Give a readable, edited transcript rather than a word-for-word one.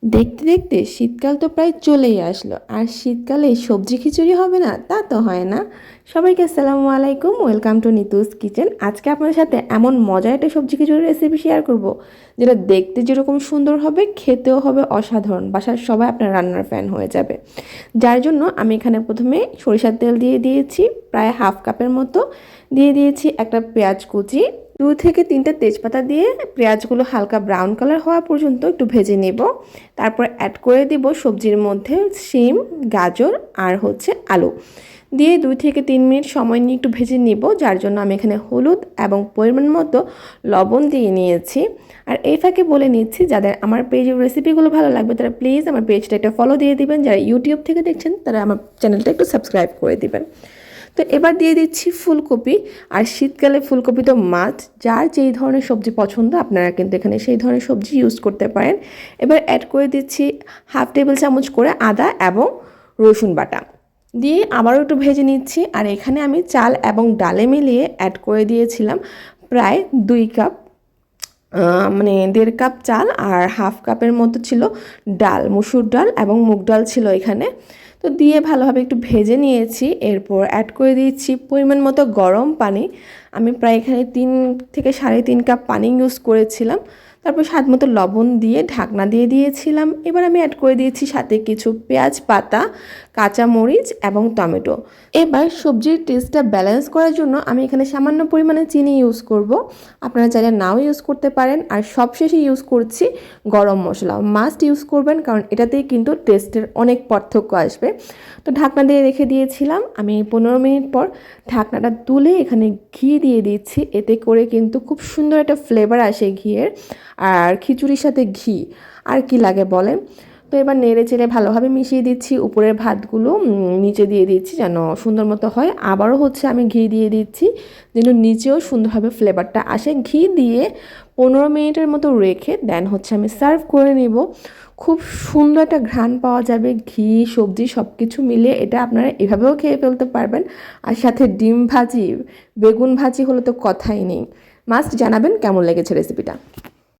দেখতে দেখতে শীতকাল তো প্রায় চলেই আসলো, আর শীতকালে সবজি খিচুড়ি হবে না তা তো হয় না। সবাইকে আসসালামু আলাইকুম, ওয়েলকাম টু নিতুস কিচেন। আজকে আপনাদের সাথে এমন মজার একটা সবজি খিচুড়ির রেসিপি শেয়ার করব, যেটা দেখতে যেরকম সুন্দর হবে, খেতেও হবে অসাধারণ। বাসার সবাই আপনার রান্নার ফ্যান হয়ে যাবে। যার জন্য আমি এখানে প্রথমে সরিষার তেল দিয়ে দিয়েছি প্রায় হাফ কাপের মতো, দিয়ে দিয়েছি একটা পেঁয়াজ কুচি, 2 থেকে 3টা তেজপাতা দিয়ে পেঁয়াজগুলো হালকা ব্রাউন কালার হওয়া পর্যন্ত একটু ভেজে নেব। তারপর অ্যাড করে দিব সবজির মধ্যে শিম, গাজর আর আলু দিয়ে 2 থেকে 3 মিনিট সময় নিয়ে একটু ভেজে নিব। যার জন্য আমি এখানে হলুদ এবং পরিমাণ মতো লবণ দিয়ে নিয়েছি। আর এই ফাঁকে বলে নিচ্ছি, যাদের আমার পেজের রেসিপিগুলো ভালো লাগবে তারা প্লিজ আমার পেজটা একটা ফলো দিয়ে দিবেন। যারা ইউটিউব থেকে দেখছেন তারা আমার চ্যানেলটা একটু সাবস্ক্রাইব করে দিবেন। তো এবার দিয়ে দিচ্ছি ফুলকপি। আর শীতকালে ফুলকপি তো মাছ, যার যেই ধরনের সবজি পছন্দ আপনারা কিন্তু এখানে সেই ধরনের সবজি ইউজ করতে পারেন। এবার অ্যাড করে দিচ্ছি হাফ টেবিল চামচ করে আদা এবং রসুন বাটা দিয়ে আবারও একটু ভেজে নিচ্ছি। আর এখানে আমি চাল এবং ডালে মিলিয়ে অ্যাড করে দিয়েছিলাম প্রায় 2 কাপ, মানে 1.5 কাপ চাল আর হাফ কাপের মতো ছিল ডাল, মসুর ডাল এবং মুগ ডাল ছিল এখানে। তো দিয়ে ভালোভাবে একটু ভেজে নিয়েছি। এরপর অ্যাড করে দিচ্ছি পরিমাণ মতো গরম পানি। আমি প্রায় এখানে 3 থেকে 3.5 কাপ পানি ইউজ করেছিলাম। তারপর স্বাদ মতো লবণ দিয়ে ঢাকনা দিয়ে দিয়েছিলাম। এবার আমি অ্যাড করে দিয়েছি সাথে কিছু পেঁয়াজ পাতা, কাঁচামরিচ এবং টমেটো। এবার সবজির টেস্টটা ব্যালেন্স করার জন্য আমি এখানে সামান্য পরিমাণে চিনি ইউজ করব। আপনারা চাইলে নাও ইউজ করতে পারেন। আর সবশেষে ইউজ করছি গরম মশলা, মাস্ট ইউজ করবেন, কারণ এটাতেই কিন্তু টেস্টের অনেক পার্থক্য আসবে। তো ঢাকনা দিয়ে রেখে দিয়েছিলাম। আমি 15 মিনিট পর ঢাকনাটা তুলে এখানে ঘি দিয়ে দিচ্ছি। এতে করে কিন্তু খুব সুন্দর একটা ফ্লেভার আসে ঘিয়ের। আর খিচুড়ির সাথে ঘি আর কি লাগে বলেন। তো এবার নেড়ে চেড়ে ভালোভাবে মিশিয়ে দিচ্ছি। উপরের ভাতগুলো নিচে দিয়ে দিচ্ছি যেন সুন্দর মতো হয়। আবারও আমি ঘি দিয়ে দিচ্ছি যেন নিচেও সুন্দরভাবে ফ্লেভারটা আসে। ঘি দিয়ে 15 মিনিটের মতো রেখে দেন আমি সার্ভ করে নেব। খুব সুন্দর একটা ঘ্রাণ পাওয়া যাবে, ঘি সবজি সব কিছু মিলে। এটা আপনারা এভাবেও খেয়ে ফেলতে পারবেন। আর সাথে ডিম ভাজি, বেগুন ভাজি হলে তো কথাই নেই। মাস্ট জানাবেন কেমন লেগেছে রেসিপিটা।